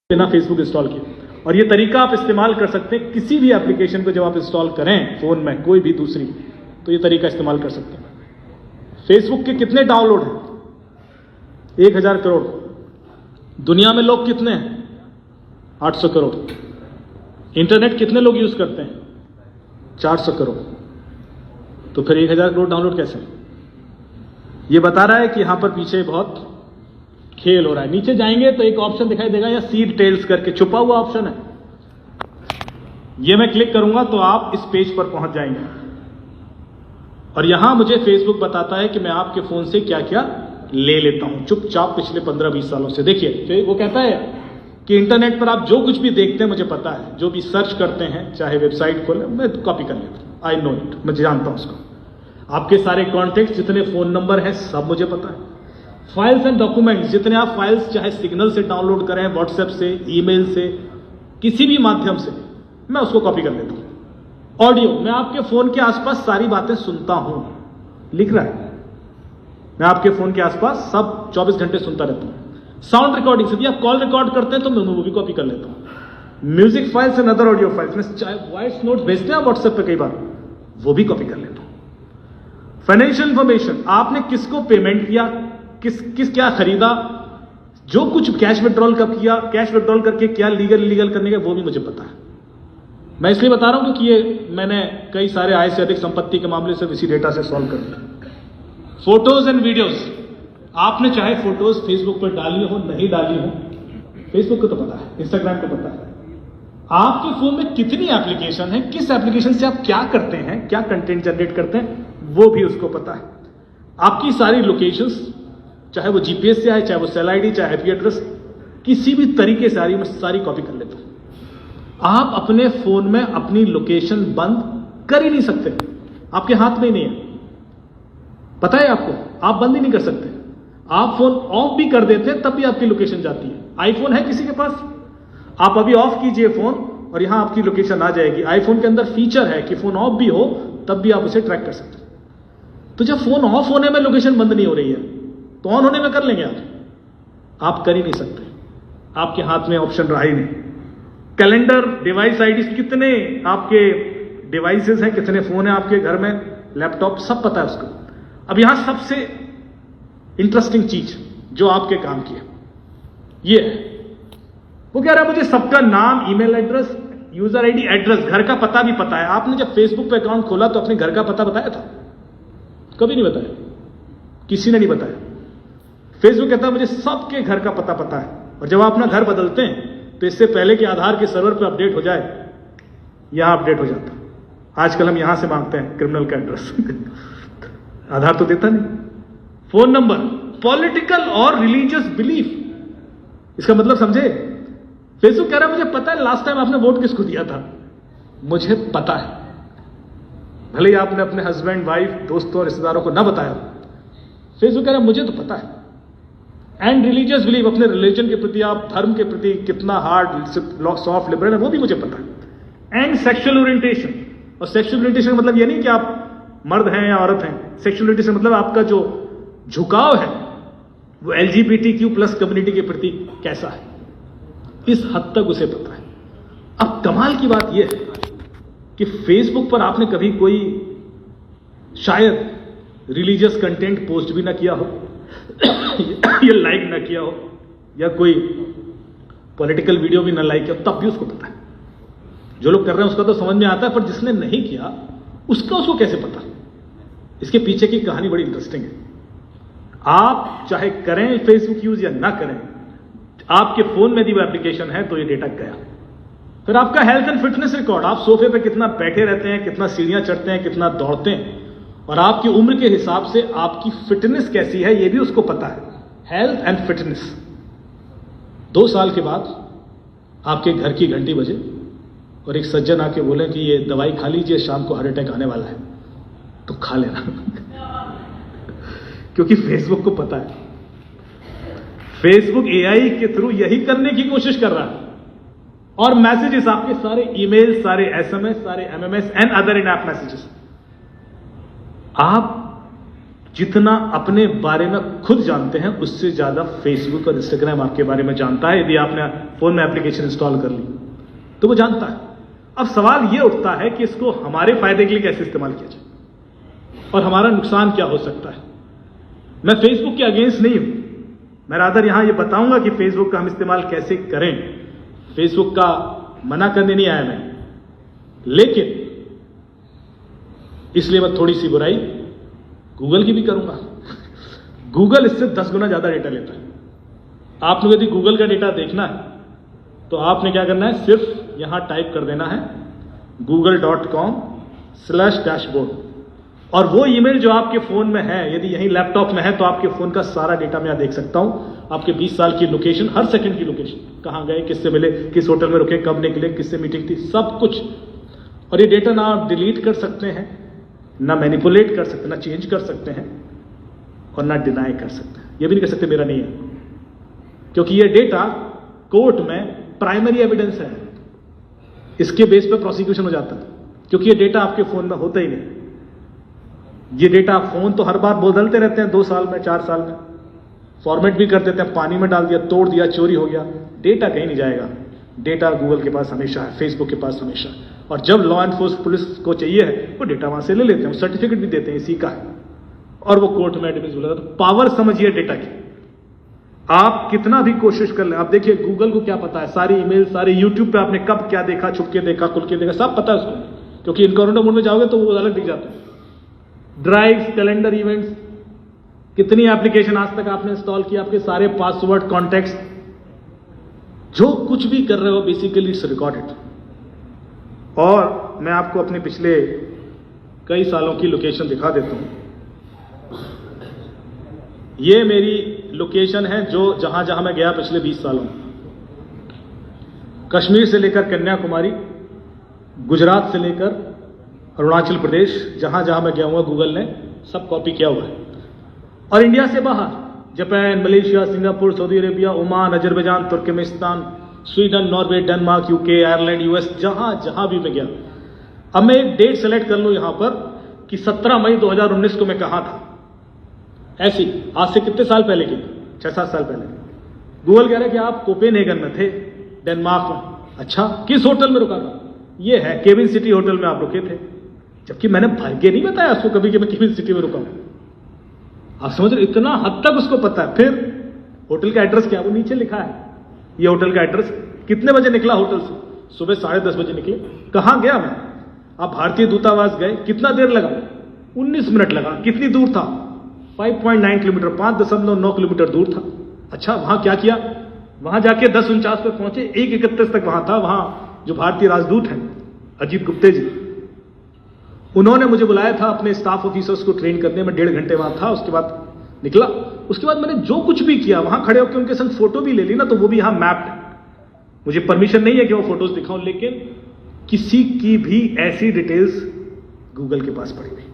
बिना Facebook install किए। और ये तरीका आप इस्तेमाल कर सकते हैं किसी भी एप्लीकेशन को जब आप इंस्टॉल करें फोन में, कोई भी दूसरी, तो ये तरीका इस्तेमाल कर सकते हैं। फेसबुक के कितने डाउनलोड हैं? 1000 करोड़। दुनिया में लोग कितने हैं? 800 करोड़। इंटरनेट कितने लोग यूज करते हैं? 400 करोड़। तो फिर 1000 करोड़ डाउनलोड कैसे? ये बता रहा है कि यहां पर पीछे बहुत खेल हो रहा है। नीचे जाएंगे तो एक ऑप्शन दिखाई देगा या सीड टेल्स करके छुपा हुआ ऑप्शन है, ये मैं क्लिक करूंगा तो आप इस पेज पर पहुंच जाएंगे और यहां मुझे फेसबुक बताता है कि मैं आपके फोन से क्या क्या ले लेता हूं चुपचाप पिछले 15-20 सालों से। देखिए वो कहता है कि इंटरनेट पर आप जो कुछ भी देखते हैं मुझे पता है, जो भी सर्च करते हैं चाहे वेबसाइट खोले मैं कॉपी कर लेता हूं। आई नो इट, मैं जानता हूं उसको। आपके सारे कॉन्टेक्ट, जितने फोन नंबर हैं सब मुझे पता है। फाइल्स एंड डॉक्यूमेंट्स, जितने आप फाइल्स चाहे सिग्नल से डाउनलोड करें, व्हाट्सएप से, ईमेल से, किसी भी माध्यम से, मैं उसको कॉपी कर लेता हूं। ऑडियो, मैं आपके फोन के आसपास सारी बातें सुनता हूं, लिख रहा है, मैं आपके फोन के आसपास सब 24 घंटे सुनता रहता हूं। साउंड रिकॉर्डिंग, यदि आप कॉल रिकॉर्ड करते हैं तो मैं वो भी कॉपी कर लेता हूं। Music files and other audio files, में चाहे वॉइस नोट भेजते हैं व्हाट्सएप पे कई बार, वो भी कॉपी कर लेता हूं। फाइनेंशियल इंफॉर्मेशन, आपने किसको पेमेंट किया, किस क्या खरीदा, जो कुछ कैश विड्रॉल कब किया, कैश विड्रॉल करके क्या लीगल इलीगल करने का, वो भी मुझे पता है। मैं इसलिए बता रहा हूं क्योंकि ये मैंने कई सारे आय से अधिक संपत्ति के मामले से इसी डेटा से सॉल्व कर दिया। फोटोज एंड वीडियोज, आपने चाहे फोटोज फेसबुक पर डाली हो नहीं डाली हो, फेसबुक को तो पता है, इंस्टाग्राम को पता है। आपके फोन में कितनी एप्लीकेशन है, किस एप्लीकेशन से आप क्या करते हैं, क्या कंटेंट जनरेट करते हैं, वो भी उसको पता है। आपकी सारी लोकेशंस, चाहे वो जीपीएस से आए, चाहे वो सेल आईडी, चाहे आईपी एड्रेस, किसी भी तरीके से आ रही, मैं सारी कॉपी कर लेता हूं। आप अपने फोन में अपनी लोकेशन बंद कर ही नहीं सकते, आपके हाथ में ही नहीं है, पता है आपको, आप बंद ही नहीं कर सकते। आप फोन ऑफ भी कर देते हैं तब भी आपकी लोकेशन जाती है। आईफोन है किसी के पास? आप अभी ऑफ कीजिए फोन और यहां आपकी लोकेशन आ जाएगी। आईफोन के अंदर फीचर है कि फोन ऑफ भी हो तब भी आप उसे ट्रैक कर सकते हैं। तो जब फोन ऑफ होने में लोकेशन बंद नहीं हो रही है तो ऑन होने में कर लेंगे आप कर ही नहीं सकते, आपके हाथ में ऑप्शन रहा ही नहीं। कैलेंडर, डिवाइस आईडी, कितने आपके डिवाइसेस हैं, कितने फोन हैं आपके घर में, लैपटॉप, सब पता है उसको। अब यहां सबसे इंटरेस्टिंग चीज जो आपके काम की है ये है, वो कह रहा है मुझे सबका नाम, email address, user ID, address, घर का पता भी पता है। आपने जब फेसबुक पे अकाउंट खोला तो अपने घर का पता बताया था? कभी नहीं बताया, किसी ने नहीं बताया। फेसबुक कहता है मुझे सबके घर का पता है। और जब आप अपना घर बदलते हैं तो इससे पहले कि आधार के सर्वर पर अपडेट हो जाए, यहां अपडेट हो जाता। आजकल हम यहां से मांगते हैं क्रिमिनल का एड्रेस आधार तो देता नहीं। फोन नंबर, पॉलिटिकल और रिलीजियस बिलीफ, इसका मतलब समझे? फेसबुक कह रहा है मुझे पता है लास्ट टाइम आपने वोट किसको दिया था, मुझे पता है। भले ही आपने अपने हस्बैंड, वाइफ, दोस्तों और रिश्तेदारों को ना बताया, फेसबुक कह रहा है मुझे तो पता है। एंड रिलीजियस बिलीफ, अपने रिलीजन के प्रति, आप धर्म के प्रति कितना हार्ड, सॉफ्ट, लिबरल है, वो भी मुझे पता है। एंड सेक्सुअल ओरिएंटेशन, और सेक्सुअल ओरिएंटेशन का मतलब ये नहीं कि आप मर्द हैं या औरत हैं। सेक्सुअल ओरिएंटेशन मतलब आपका जो झुकाव है वो LGBTQ+ कम्युनिटी के प्रति कैसा है, इस हद तक उसे पता है। अब कमाल की बात यह है कि फेसबुक पर आपने कभी कोई शायद रिलीजियस कंटेंट पोस्ट भी ना किया हो या लाइक ना किया हो, या कोई पॉलिटिकल वीडियो भी ना लाइक किया हो, तब भी उसको पता है। जो लोग कर रहे हैं उसका तो समझ में आता है, पर जिसने नहीं किया उसको कैसे पता? इसके पीछे की कहानी बड़ी इंटरेस्टिंग है। आप चाहे करें फेसबुक यूज या ना करें, आपके फोन में यदि वो एप्लीकेशन है तो ये डेटा गया। फिर आपका हेल्थ एंड फिटनेस रिकॉर्ड, आप सोफे पे कितना बैठे रहते हैं, कितना सीढ़ियां चढ़ते हैं, कितना दौड़ते हैं, और आपकी उम्र के हिसाब से आपकी फिटनेस कैसी है ये भी उसको पता है। Health and fitness. 2 साल के बाद आपके घर की घंटी बजे और एक सज्जन आके बोले कि ये दवाई खा लीजिए, शाम को हार्ट अटैक आने वाला है, तो खा लेना क्योंकि फेसबुक को पता है। फेसबुक AI के थ्रू यही करने की कोशिश कर रहा है। और मैसेजेस, आपके सारे ईमेल, सारे SMS, सारे MMS and other in app messages, आप जितना अपने बारे में खुद जानते हैं उससे ज्यादा फेसबुक और इंस्टाग्राम आपके बारे में जानता है। यदि आपने फोन में एप्लीकेशन इंस्टॉल कर ली तो वो जानता है। अब सवाल ये उठता है कि इसको हमारे फायदे के लिए कैसे इस्तेमाल किया जाए और हमारा नुकसान क्या हो सकता है। मैं फेसबुक के अगेंस्ट नहीं हूं, मैं रादर यहां ये बताऊंगा कि फेसबुक का हम इस्तेमाल कैसे करें। फेसबुक का मना करने नहीं आया मैं, लेकिन इसलिए मैं थोड़ी सी बुराई गूगल की भी करूंगा। गूगल इससे 10 गुना ज्यादा डेटा लेता है। आपने यदि गूगल का डेटा देखना है तो आपने क्या करना है, सिर्फ यहां टाइप कर देना है google.com/dashboard और वो ईमेल जो आपके फोन में है, यदि यही लैपटॉप में है तो आपके फोन का सारा डेटा मैं यहां देख सकता हूं। आपके 20 साल की लोकेशन, हर सेकंड की लोकेशन, कहां गए, किससे मिले, किस होटल में रुके, कब निकले, किससे मीटिंग थी, सब कुछ। और ये डेटा ना आप डिलीट कर सकते हैं, ना मैनिपुलेट कर सकते, ना चेंज कर सकते हैं और ना डिनाई कर सकते हैं। ये भी नहीं कर सकते मेरा नहीं है, क्योंकि ये डेटा कोर्ट में प्राइमरी एविडेंस है। इसके बेस पर प्रोसिक्यूशन हो जाता है, क्योंकि ये डेटा आपके फोन में होता ही नहीं। ये डेटा फोन तो हर बार बदलते रहते हैं, 2 साल में, 4 साल में, फॉर्मेट भी कर देते हैं, पानी में डाल दिया, तोड़ दिया, चोरी हो गया। डेटा कहीं नहीं जाएगा। डेटा गूगल के पास हमेशा है, फेसबुक के पास हमेशा है। और जब लॉ एनफोर्स पुलिस को चाहिए है वो डेटा वहां से ले लेते हैं, सर्टिफिकेट भी देते हैं इसी का है, और वो कोर्ट में एविडेंस बोला। तो पावर समझिए डेटा की। आप कितना भी कोशिश कर लें, आप देखिए गूगल को क्या पता है, सारी ईमेल, सारे यूट्यूब पे आपने कब क्या देखा, छुप के देखा, खुल के देखा, सब पता है उसको, क्योंकि इनकॉग्निटो मोड में जाओगे तो वो अलग दिख जाता है। ड्राइव्स, कैलेंडर, इवेंट्स, कितनी एप्लीकेशन आज तक आपने इंस्टॉल किया, आपके सारे पासवर्ड, कॉन्टेक्ट्स, जो कुछ भी कर रहे हो बेसिकली इट्स रिकॉर्डेड। और मैं आपको अपने पिछले कई सालों की लोकेशन दिखा देता हूं। ये मेरी लोकेशन है जो जहां मैं गया पिछले 20 सालों में। कश्मीर से लेकर कन्याकुमारी, गुजरात से लेकर अरुणाचल प्रदेश, जहां मैं गया हुआ गूगल ने सब कॉपी किया हुआ है। और इंडिया से बाहर Japan, Malaysia, Singapore, Saudi Arabia, Oman, Azerbaijan, Turkmenistan, Sweden, Norway, Denmark, UK, Ireland, US, जहां भी मैं गया। अब मैं एक डेट सेलेक्ट कर लूं यहां पर कि 17 मई 2019 को मैं कहां था। ऐसी आज से कितने साल पहले की, 6-7 साल पहले। गूगल कह रहा है कि आप कोपेनहेगन में थे, डेनमार्क में। अच्छा, किस होटल में रुका था? ये है केविन सिटी होटल में आप रुके थे, जबकि मैंने भाग्य नहीं बताया उसको कभी कि मैं केविन सिटी में रुका हूं। आप समझ रहे, इतना हद तक उसको पता है। फिर होटल का एड्रेस क्या, वो नीचे लिखा है, ये होटल का एड्रेस। कितने बजे निकला होटल से? सुबह 10:30 बजे निकले। कहां गया मैं? आप भारतीय दूतावास गए, कितना देर लगा? 19 मिनट लगा। कितनी दूर था? 5.9 किलोमीटर, 5.9 किलोमीटर दूर था। अच्छा, वहां क्या किया? वहां जाके 10:49 पर पहुंचे, 1:31 तक वहां था। वहां जो भारतीय राजदूत हैं अजीत गुप्ते जी, उन्होंने मुझे बुलाया था अपने स्टाफ ऑफिसर्स को ट्रेन करने में। 1.5 घंटे वहां था, उसके बाद निकला। उसके बाद मैंने जो कुछ भी किया, वहां खड़े होकर उनके संग फोटो भी ले ली ना, तो वो भी यहां मैप्ड है। मुझे परमिशन नहीं है कि वो फोटोज दिखाऊं, लेकिन किसी की भी ऐसी डिटेल्स गूगल के पास पड़ी हुई।